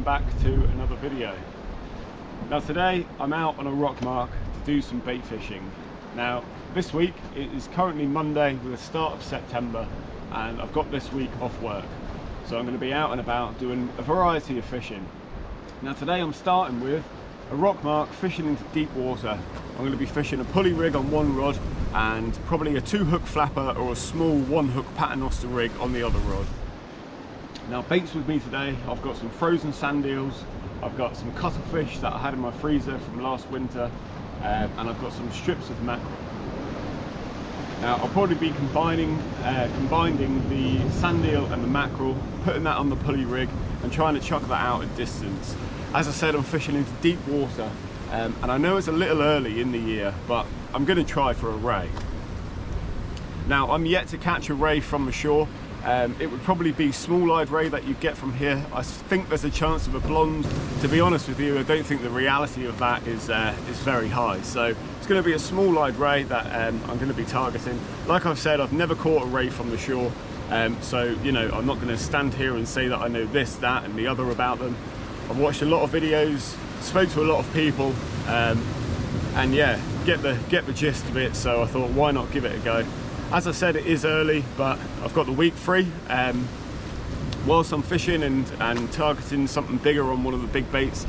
back to another video. Now today I'm out on a rock mark to do some bait fishing. Now this week it is currently Monday with the start of September, and I've got this week off work, so I'm going to be out and about doing a variety of fishing. Now today I'm starting with a rock mark fishing into deep water. I'm going to be fishing a pulley rig on one rod and probably a 2-hook flapper or a small 1-hook paternoster rig on the other rod. Now baits with me today, I've got some frozen sand eels, I've got some cuttlefish that I had in my freezer from last winter, and I've got some strips of mackerel. Now I'll probably be combining the sand eel and the mackerel, putting that on the pulley rig and trying to chuck that out at distance. As I said, I'm fishing into deep water, and I know it's a little early in the year, but I'm going to try for a ray. Now I'm yet to catch a ray from the shore. It would probably be small-eyed ray that you get from here. I think there's a chance of a blonde. To be honest with you, I don't think the reality of that is very high. So it's going to be a small-eyed ray that I'm going to be targeting. Like I've said, I've never caught a ray from the shore, so you know, I'm not going to stand here and say that I know this, that, and the other about them. I've watched a lot of videos, spoke to a lot of people, and yeah, get the gist of it. So I thought, why not give it a go? As I said, it is early, but I've got the week free. Whilst I'm fishing and targeting something bigger on one of the big baits,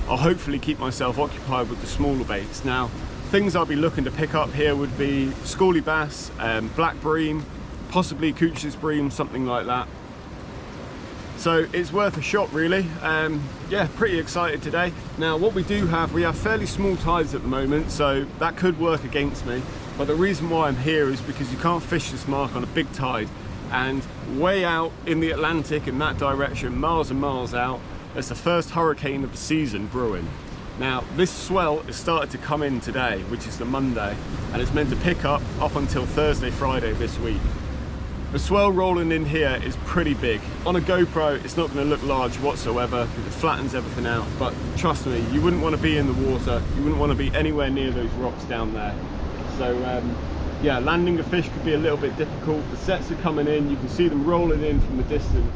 I'll hopefully keep myself occupied with the smaller baits. Now, things I'll be looking to pick up here would be schoolie bass, black bream, possibly Couch's bream, something like that. So it's worth a shot, really. Yeah, pretty excited today. Now, what we have fairly small tides at the moment, so that could work against me. But the reason why I'm here is because you can't fish this mark on a big tide, and way out in the Atlantic in that direction, miles and miles out, there's the first hurricane of the season brewing. Now this swell has started to come in today, which is the Monday, and it's meant to pick up until Thursday, Friday this week. The swell rolling in here is pretty big. On a GoPro it's not going to look large whatsoever because it flattens everything out, but trust me, you wouldn't want to be in the water, you wouldn't want to be anywhere near those rocks down there. So yeah, landing a fish could be a little bit difficult. The sets are coming in, you can see them rolling in from the distance.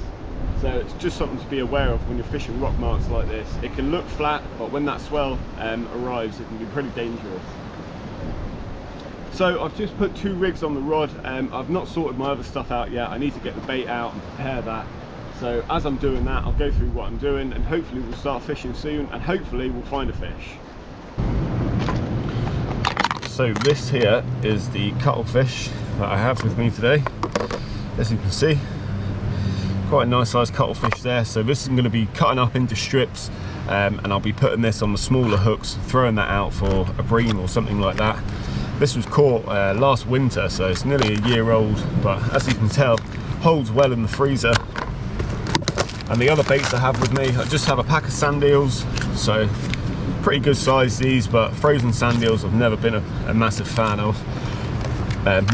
So it's just something to be aware of when you're fishing rock marks like this. It can look flat, but when that swell arrives, it can be pretty dangerous. So I've just put 2 rigs on the rod. I've not sorted my other stuff out yet. I need to get the bait out and prepare that. So as I'm doing that, I'll go through what I'm doing, and hopefully we'll start fishing soon, and hopefully we'll find a fish. So this here is the cuttlefish that I have with me today. As you can see, quite a nice sized cuttlefish there. So this is going to be cutting up into strips, and I'll be putting this on the smaller hooks, throwing that out for a bream or something like that. This was caught last winter, so it's nearly a year old, but as you can tell, holds well in the freezer. And the other baits I have with me, I just have a pack of sand eels, so pretty good size these, but frozen sand eels I've never been a massive fan of.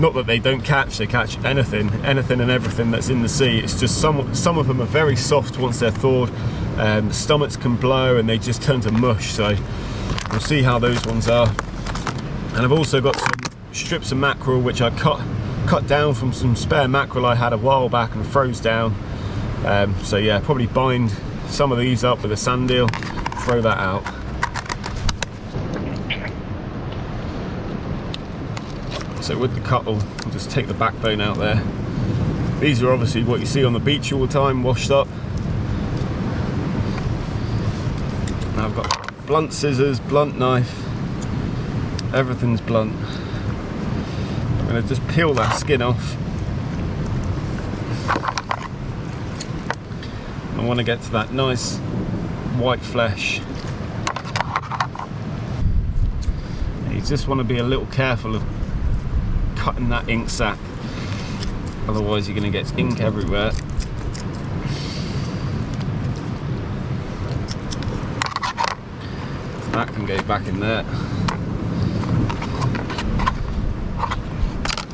Not that they don't catch, they catch anything and everything that's in the sea. It's just some of them are very soft once they're thawed. The stomachs can blow and they just turn to mush, so we'll see how those ones are. And I've also got some strips of mackerel which I cut down from some spare mackerel I had a while back and froze down. So yeah, probably bind some of these up with a sand eel, throw that out. So with the cuttle, I'll just take the backbone out there. These are obviously what you see on the beach all the time, washed up. Now I've got blunt scissors, blunt knife, everything's blunt. I'm going to just peel that skin off. I want to get to that nice white flesh. And you just want to be a little careful of cutting that ink sac, otherwise you're going to get ink everywhere. So that can go back in there.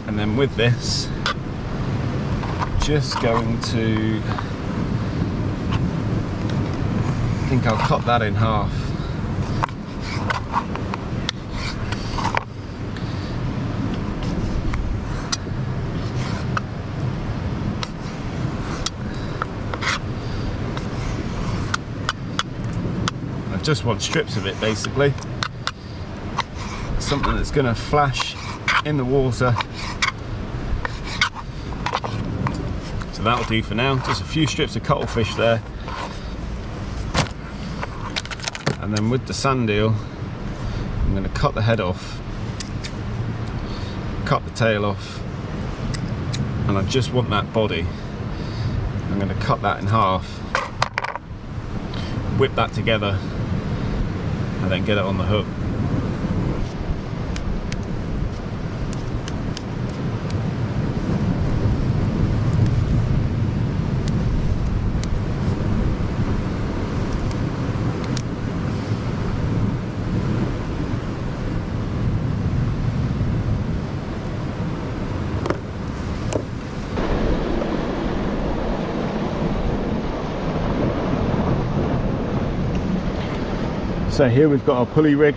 And then with this, just going to, I think I'll cut that in half. I just want strips of it basically. Something that's going to flash in the water. So that'll do for now. Just a few strips of cuttlefish there. And then with the sand eel, I'm going to cut the head off, cut the tail off, and I just want that body. I'm going to cut that in half, whip that together, and then get it on the hook. So here we've got our pulley rig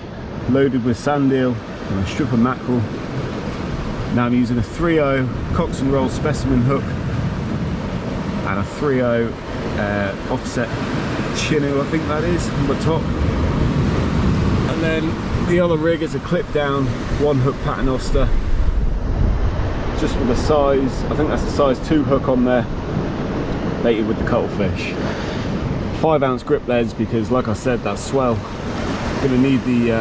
loaded with sand eel and a strip of mackerel. Now I'm using a 3.0 Cox and Roll specimen hook and a 3.0 offset chin eel, I think that is, on the top. And then the other rig is a clip down 1 hook paternoster, just with a size, I think that's a size 2 hook on there, baited with the cuttlefish. 5-ounce grip leads because, like I said, that swell, going to need the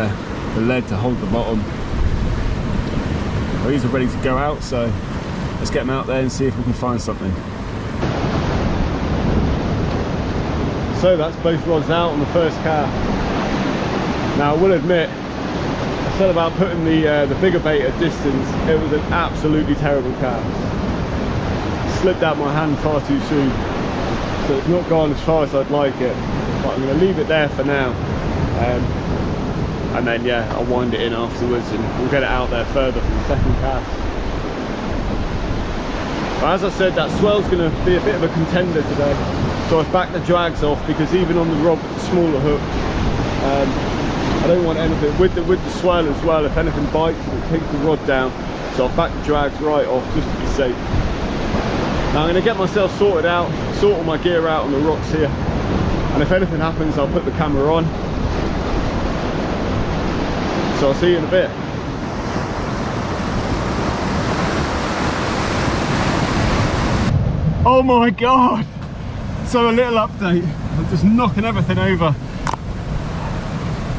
lead to hold the bottom. Well, these are ready to go out, so let's get them out there and see if we can find something. So that's both rods out on the first cast. Now I will admit, I said about putting the bigger bait at distance, it was an absolutely terrible cast. Slipped out my hand far too soon, so it's not gone as far as I'd like it, but I'm going to leave it there for now. And then yeah, I'll wind it in afterwards and we'll get it out there further for the second cast. But as I said, that swell's going to be a bit of a contender today, so I've backed the drags off, because even on the rod with the smaller hook, I don't want anything with the swell as well. If anything bites, it takes the rod down, so I've backed the drags right off just to be safe. Now I'm going to get myself sorted out, sort all my gear out on the rocks here, and if anything happens I'll put the camera on. So I'll see you in a bit. Oh my god! So a little update. I'm just knocking everything over.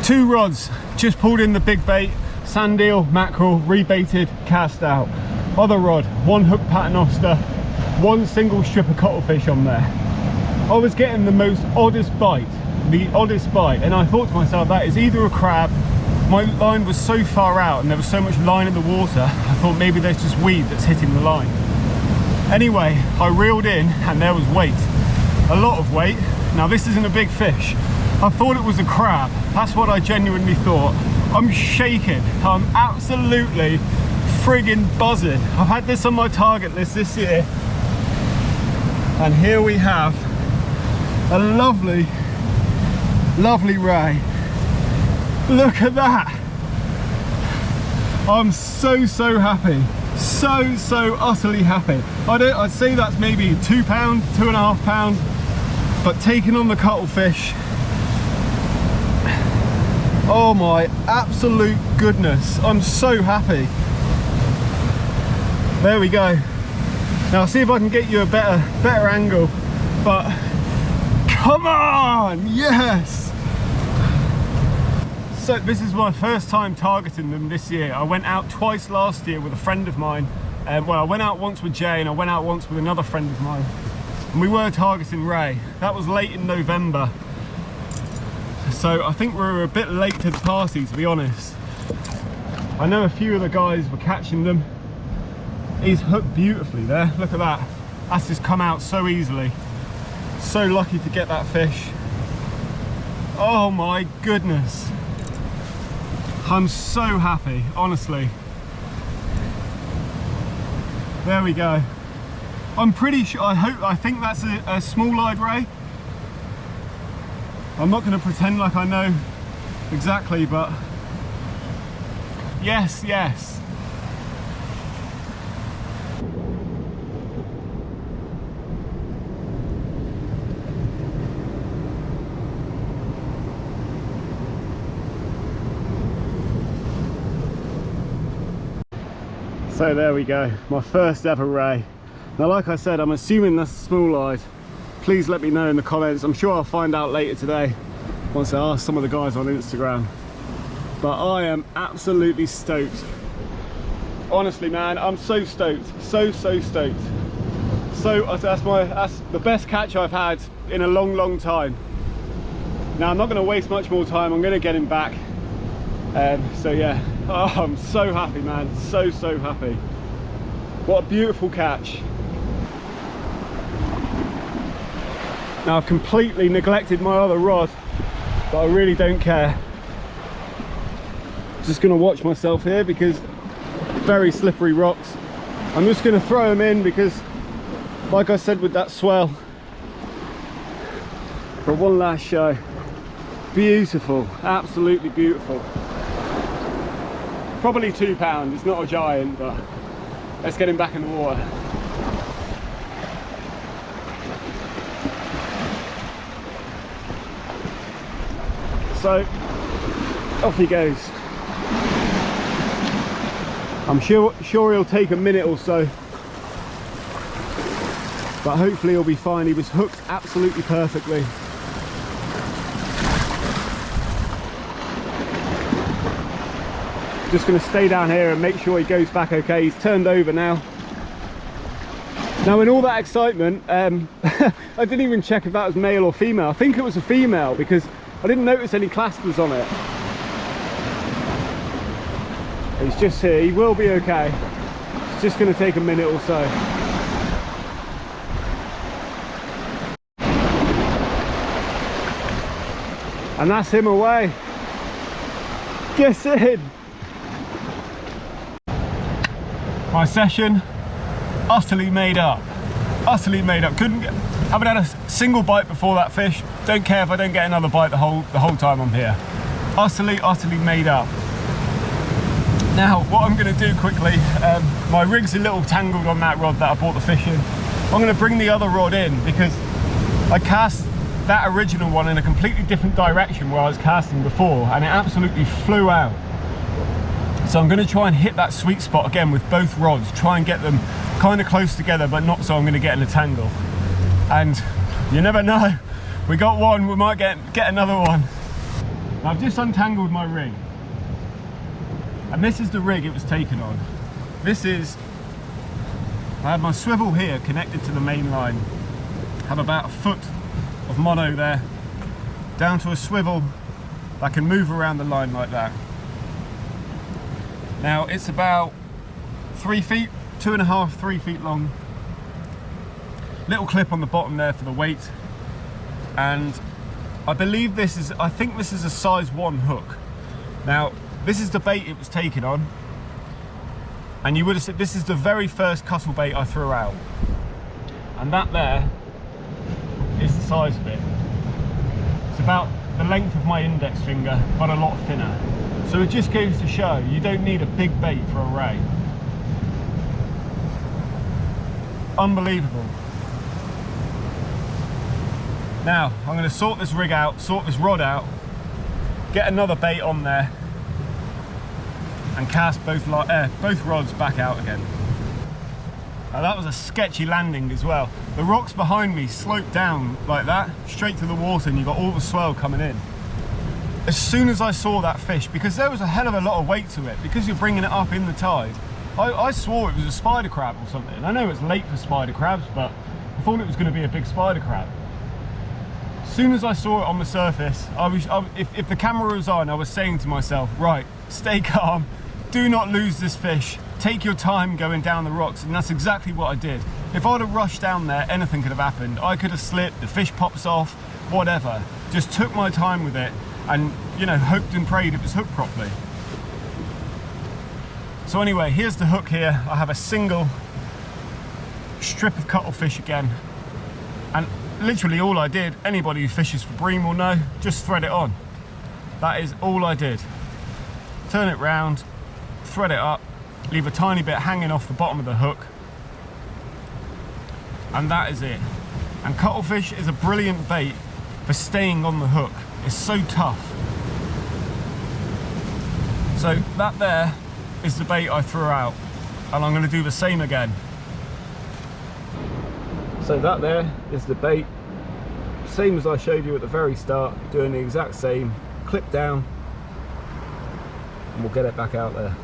2 rods, just pulled in the big bait, sand eel, mackerel, rebaited, cast out. Other rod, 1 hook paternoster, 1 single strip of cuttlefish on there. I was getting the most oddest bite, and I thought to myself, that is either a crab. My line was so far out and there was so much line in the water, I thought maybe there's just weed that's hitting the line. Anyway, I reeled in and there was weight, a lot of weight. Now this isn't a big fish. I thought it was a crab. That's what I genuinely thought. I'm shaking. I'm absolutely friggin' buzzing. I've had this on my target list this year. And here we have a lovely, lovely ray. Look at that. I'm so happy. So utterly happy. I'd say that's maybe £2, £2.5, but taking on the cuttlefish, oh my absolute goodness, I'm so happy. There we go. Now I'll see if I can get you a better angle, but come on, yes. So this is my first time targeting them this year. I went out twice last year with a friend of mine. Well, I went out once with Jay and I went out once with another friend of mine. And we were targeting ray. That was late in November. So I think we were a bit late to the party, to be honest. I know a few of the guys were catching them. He's hooked beautifully there. Look at that. That's just come out so easily. So lucky to get that fish. Oh my goodness. I'm so happy, honestly. There we go. I'm pretty sure, I think that's a small-eyed ray. I'm not going to pretend like I know exactly, but yes. So there we go, my first ever ray. Now like I said, I'm assuming that's small-eyed. Please let me know in the comments. I'm sure I'll find out later today once I ask some of the guys on Instagram. But I am absolutely stoked. Honestly man, I'm so stoked, so stoked. So that's the best catch I've had in a long time. Now I'm not going to waste much more time, I'm going to get him back. So yeah, oh, I'm so happy man, so happy. What a beautiful catch. Now I've completely neglected my other rod, but I really don't care. Just going to watch myself here because very slippery rocks. I'm just going to throw them in because, like I said with that swell, for one last show. Beautiful, absolutely beautiful. Probably 2 pounds, it's not a giant, but let's get him back in the water. So off he goes. I'm sure he'll take a minute or so, but hopefully he'll be fine. He was hooked absolutely perfectly. Just going to stay down here and make sure he goes back okay. He's turned over now. Now in all that excitement, I didn't even check if that was male or female. I think it was a female because I didn't notice any claspers on it. He's just here, he will be okay. It's just going to take a minute or so. And that's him away. Get in. My session, utterly made up. Utterly made up. Haven't had a single bite before that fish. Don't care if I don't get another bite the whole time I'm here. Utterly made up. Now, what I'm going to do quickly, my rig's a little tangled on that rod that I bought the fish in. I'm going to bring the other rod in because I cast that original one in a completely different direction where I was casting before, and it absolutely flew out. So I'm going to try and hit that sweet spot again with both rods, try and get them kind of close together, but not so I'm going to get in a tangle. And you never know, we got one, we might get another one. Now, I've just untangled my rig. And this is the rig it was taken on. This is, I have my swivel here connected to the main line. Have about a foot of mono there, down to a swivel that can move around the line like that. Now it's about 3 feet, 2.5, 3 feet long. Little clip on the bottom there for the weight. And I believe I think this is a size 1 hook. Now, this is the bait it was taken on, and you would have said this is the very first cuttle bait I threw out, and that there is the size of it. It's about the length of my index finger, but a lot thinner. So it just goes to show you don't need a big bait for a ray. Unbelievable. Now I'm going to sort this rig out, sort this rod out, get another bait on there, and cast both rods back out again. Now that was a sketchy landing as well. The rocks behind me sloped down like that, straight to the water, and you got all the swell coming in. As soon as I saw that fish, because there was a hell of a lot of weight to it, because you're bringing it up in the tide, I swore it was a spider crab or something. I know it's late for spider crabs, but I thought it was going to be a big spider crab. As soon as I saw it on the surface, if the camera was on, I was saying to myself, right, stay calm, do not lose this fish, take your time going down the rocks, and that's exactly what I did. If I'd have rushed down there, anything could have happened. I could have slipped, the fish pops off, whatever. Just took my time with it and, you know, hoped and prayed it was hooked properly. So anyway, here's the hook here. I have a single strip of cuttlefish again, and literally all I did, anybody who fishes for bream will know, just thread it on. That is all I did. Turn it round, thread it up, leave a tiny bit hanging off the bottom of the hook, and that is it. And cuttlefish is a brilliant bait for staying on the hook. It's so tough. So that there is the bait I threw out. and I'm going to do the same again. So that there is the bait, same as I showed you at the very start, doing the exact same, clip down, and we'll get it back out there.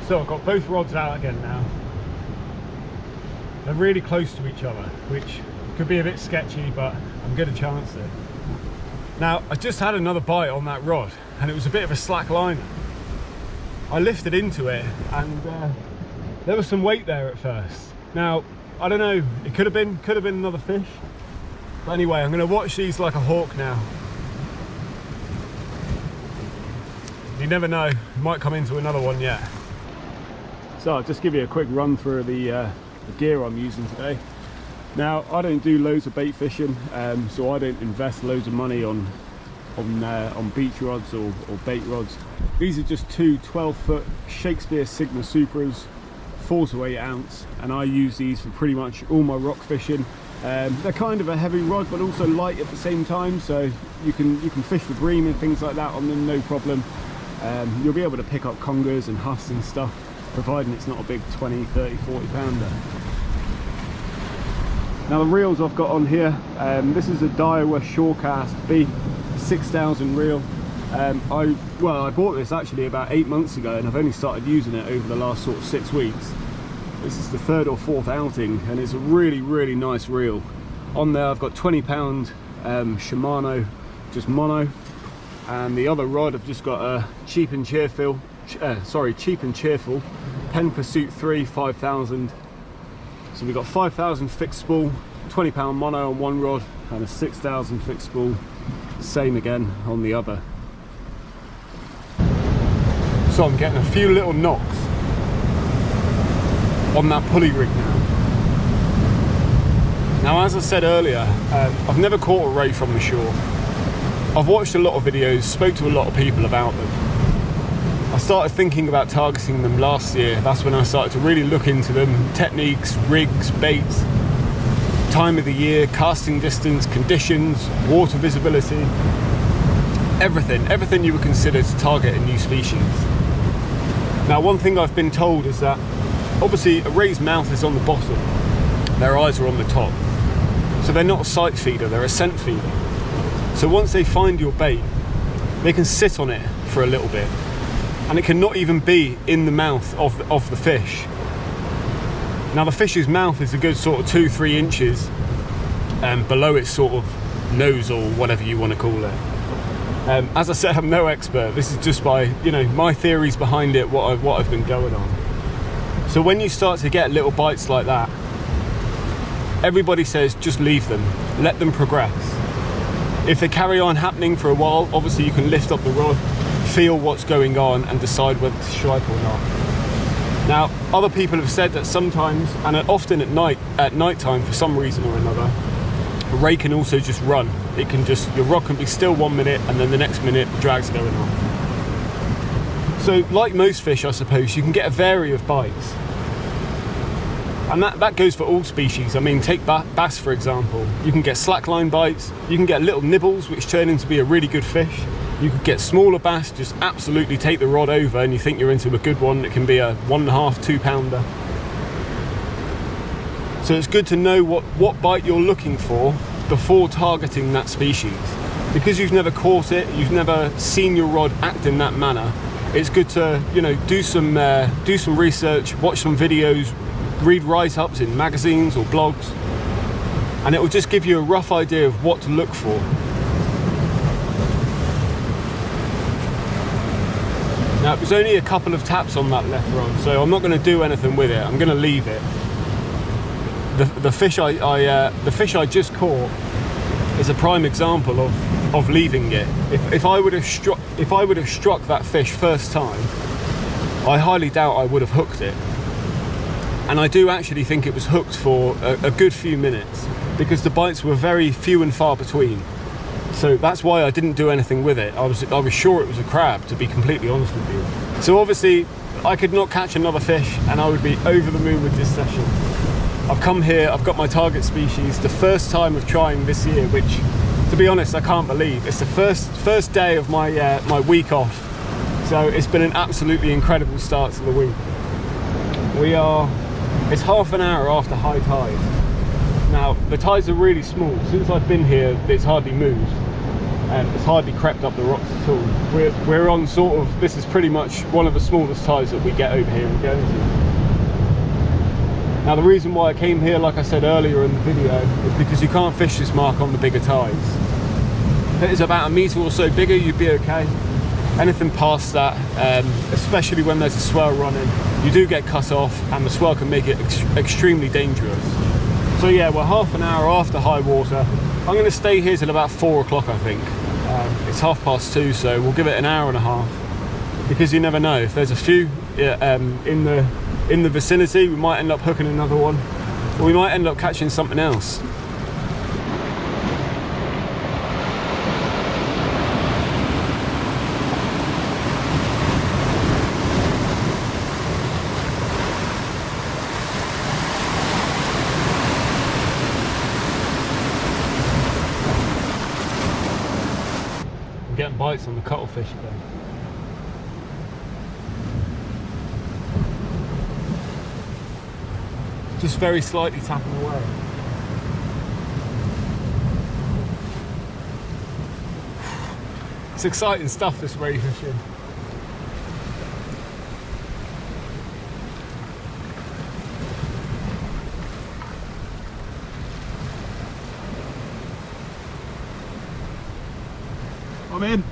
So I've got both rods out again now. They're really close to each other, which could be a bit sketchy, but I'm going to chance it. Now, I just had another bite on that rod, and it was a bit of a slack liner. I lifted into it, and there was some weight there at first. Now, I don't know, it could have been another fish. But anyway, I'm going to watch these like a hawk now. You never know, might come into another one yet. So I'll just give you a quick run through the gear I'm using today. Now, I don't do loads of bait fishing, so I don't invest loads of money on beach rods or bait rods. These are just two 12-foot Shakespeare Sigma Supras, 4 to 8 ounce, and I use these for pretty much all my rock fishing. They're kind of a heavy rod, but also light at the same time, so you can fish for bream and things like that on them, no problem. You'll be able to pick up congers and huss and stuff, providing it's not a big 20, 30, 40 pounder. Now the reels I've got on here, this is a Daiwa Shorecast B 6000 reel. I bought this actually about 8 months ago, and I've only started using it over the last sort of 6 weeks. This is the 3rd or 4th outing, and it's a really nice reel. On there I've got 20-pound Shimano, just mono, and the other rod I've just got a cheap and cheerful Pen Pursuit 3 5000. So we've got 5000 fixed spool, 20-pound mono on one rod, and a 6000 fixed spool, same again on the other. So I'm getting a few little knocks on that pulley rig now. Now, as I said earlier, I've never caught a ray from the shore. I've watched a lot of videos, spoke to a lot of people about them. I started thinking about targeting them last year. That's when I started to really look into them, techniques, rigs, baits, time of the year, casting distance, conditions, water visibility, everything you would consider to target a new species. Now, one thing I've been told is that obviously a ray's mouth is on the bottom, their eyes are on the top. So they're not a sight feeder, they're a scent feeder. So once they find your bait, they can sit on it for a little bit. And it can not even be in the mouth of the fish. Now the fish's mouth is a good sort of 2-3 inches below its sort of nose, or whatever you want to call it. As I said, I'm no expert. This is just by, my theories behind it, what I've been going on. So when you start to get little bites like that, everybody says just leave them, let them progress. If they carry on happening for a while, obviously you can lift up the rod, feel what's going on, and decide whether to strike or not. Now, other people have said that sometimes, and often at night time for some reason or another, a ray can also just run. It can just, your rod can be still 1 minute, and then the next minute the drag's going on. So like most fish, I suppose, you can get a vary of bites. And that goes for all species. I mean, take bass for example. You can get slackline bites, you can get little nibbles which turn into be a really good fish. You could get smaller bass, just absolutely take the rod over and you think you're into a good one. It can be a 1.5, 2 pounder. So it's good to know what bite you're looking for before targeting that species. Because you've never caught it, you've never seen your rod act in that manner, it's good to do some research, watch some videos, read write-ups in magazines or blogs, and it will just give you a rough idea of what to look for. Now, it was only a couple of taps on that left rod, so I'm not going to do anything with it. I'm going to leave it. The fish I just caught is a prime example of leaving it. If I would have struck that fish first time, I highly doubt I would have hooked it. And I do actually think it was hooked for a good few minutes, because the bites were very few and far between. So that's why I didn't do anything with it. I was sure it was a crab, to be completely honest with you. So obviously I could not catch another fish and I would be over the moon with this session. I've come here, I've got my target species, the first time of trying this year, which, to be honest, I can't believe. It's the first day of my my week off. So it's been an absolutely incredible start to the week. It's half an hour after high tide. Now, the tides are really small. Since I've been here, it's hardly moved. And it's hardly crept up the rocks at all. We're on sort of, this is pretty much one of the smallest tides that we get over here in Guernsey. Now, the reason why I came here, like I said earlier in the video, is because you can't fish this mark on the bigger tides. If it is about a metre or so bigger, you'd be okay. Anything past that, especially when there's a swell running, you do get cut off and the swell can make it extremely dangerous. So yeah, we're half an hour after high water. I'm going to stay here till about 4 o'clock, I think. It's 2:30, so we'll give it an hour and a half, because you never know. If there's a few in the vicinity, we might end up hooking another one, or we might end up catching something else. I'm getting bites on the cuttlefish again. Just very slightly tapping away. It's exciting stuff, this ray fishing. I'm in.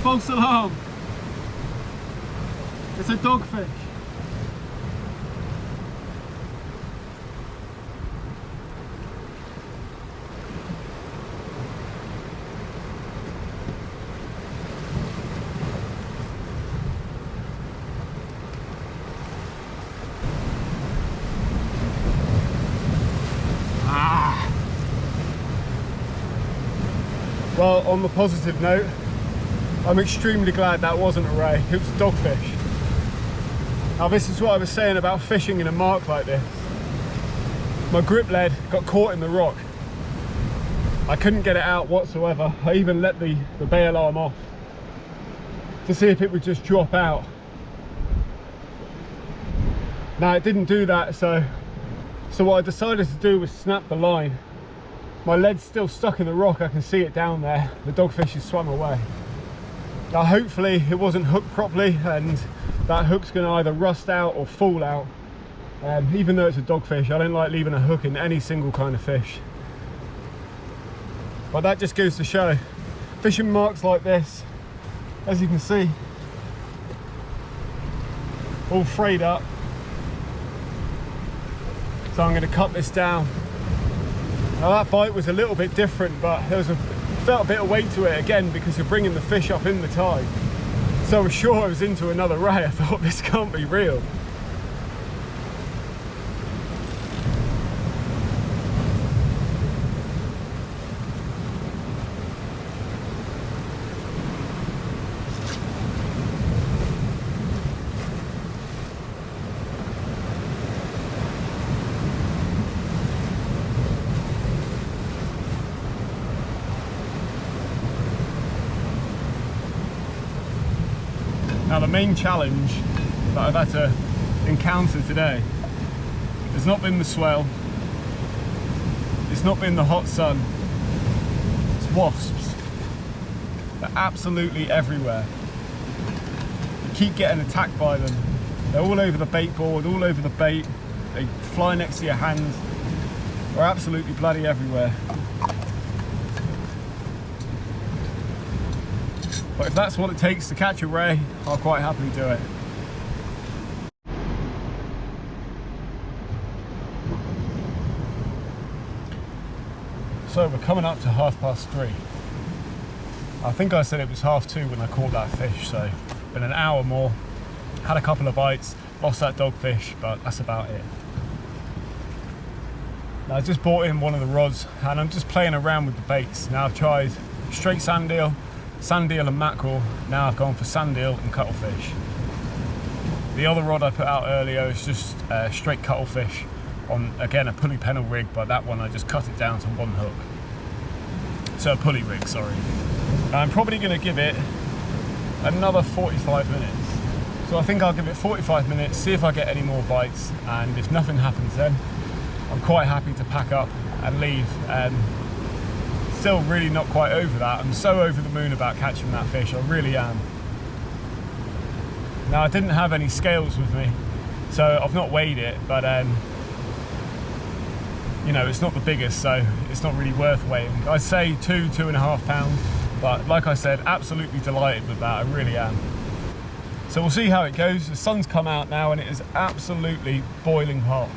False alarm. It's a dogfish. Well, on the positive note, I'm extremely glad that wasn't a ray, it was a dogfish. Now, this is what I was saying about fishing in a mark like this. My grip lead got caught in the rock. I couldn't get it out whatsoever. I even let the bail arm off to see if it would just drop out. Now, it didn't do that, so what I decided to do was snap the line. My lead's still stuck in the rock, I can see it down there. The dogfish has swum away. Now, hopefully it wasn't hooked properly and that hook's going to either rust out or fall out. Even though it's a dogfish, I don't like leaving a hook in any single kind of fish. But that just goes to show, fishing marks like this, as you can see, all frayed up. So I'm going to cut this down. Now, that bite was a little bit different, but felt a bit of weight to it again because you're bringing the fish up in the tide. So I was sure I was into another ray. I thought, this can't be real. Now, the main challenge that I've had to encounter today has not been the swell, it's not been the hot sun, it's wasps. They're absolutely everywhere. keep getting attacked by them. They're all over the bait board, all over the bait. They fly next to your hands. They're absolutely bloody everywhere. But if that's what it takes to catch a ray, I'll quite happily do it. So we're coming up to 3:30. I think I said it was 2:30 when I caught that fish, so been an hour more. Had a couple of bites, lost that dogfish, but that's about it. Now I just bought in one of the rods and I'm just playing around with the baits. Now I've tried straight sand eel and mackerel. Now I've gone for sand eel and cuttlefish. The other rod I put out earlier is just straight cuttlefish on, again, a pulley pennel rig, but that one I just cut it down to one hook. So a pulley rig, sorry. I'm probably going to give it another 45 minutes. So I think I'll give it 45 minutes, see if I get any more bites, and if nothing happens then, I'm quite happy to pack up and leave. Still really not quite over that. I'm so over the moon about catching that fish, I really am. Now I didn't have any scales with me, so I've not weighed it, but you know, it's not the biggest, so it's not really worth weighing. I'd say 2.5 pounds, but like I said, absolutely delighted with that, I really am. So we'll see how it goes. The sun's come out now and it is absolutely boiling hot.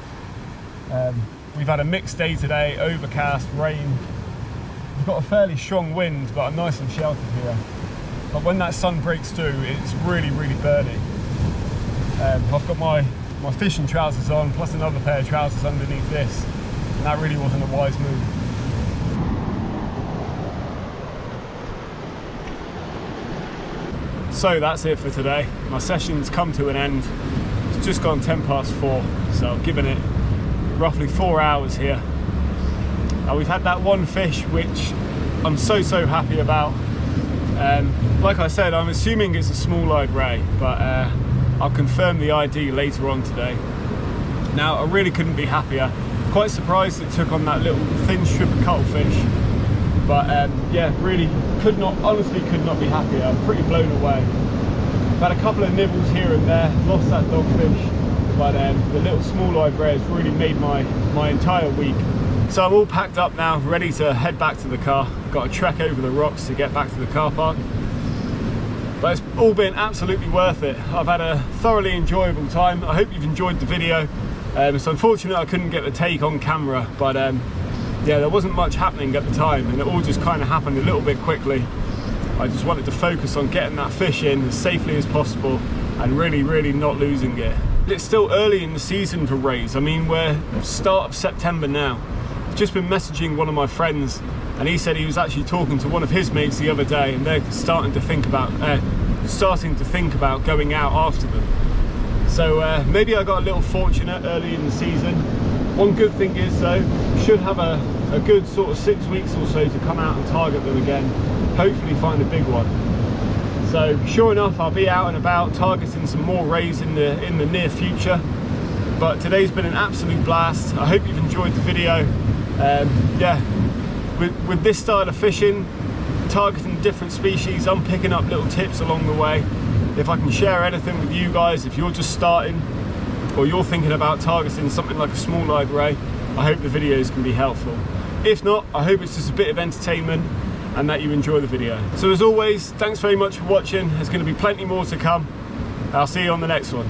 We've had a mixed day today, overcast, rain. We've got a fairly strong wind, but I'm nice and sheltered here. But when that sun breaks through, it's really, really burning. I've got my fishing trousers on, plus another pair of trousers underneath this. And that really wasn't a wise move. So that's it for today. My session's come to an end. It's just gone 4:10, so I've given it roughly 4 hours here. Now we've had that one fish, which I'm so happy about. Like I said, I'm assuming it's a small-eyed ray, but I'll confirm the ID later on today. Now I really couldn't be happier. Quite surprised it took on that little thin strip of cuttlefish, but yeah, really honestly could not be happier. I'm pretty blown away. I've had a couple of nibbles here and there, lost that dogfish, but the little small-eyed ray has really made my entire week. So I'm all packed up now, ready to head back to the car. Got to trek over the rocks to get back to the car park. But it's all been absolutely worth it. I've had a thoroughly enjoyable time. I hope you've enjoyed the video. It's unfortunate I couldn't get the take on camera, but yeah, there wasn't much happening at the time and it all just kind of happened a little bit quickly. I just wanted to focus on getting that fish in as safely as possible and really not losing it. It's still early in the season for rays. I mean, we're start of September now. I've just been messaging one of my friends and he said he was actually talking to one of his mates the other day and they're starting to think about going out after them. So maybe I got a little fortunate early in the season. One good thing is though, should have a good sort of 6 weeks or so to come out and target them again. Hopefully find a big one. So sure enough, I'll be out and about targeting some more rays in the near future. But today's been an absolute blast. I hope you've enjoyed the video. Yeah, with this style of fishing, targeting different species, I'm picking up little tips along the way. If I can share anything with you guys, if you're just starting or you're thinking about targeting something like a small-eyed ray, I hope the videos can be helpful. If not, I hope it's just a bit of entertainment and that you enjoy the video. So as always, thanks very much for watching. There's going to be plenty more to come. I'll see you on the next one.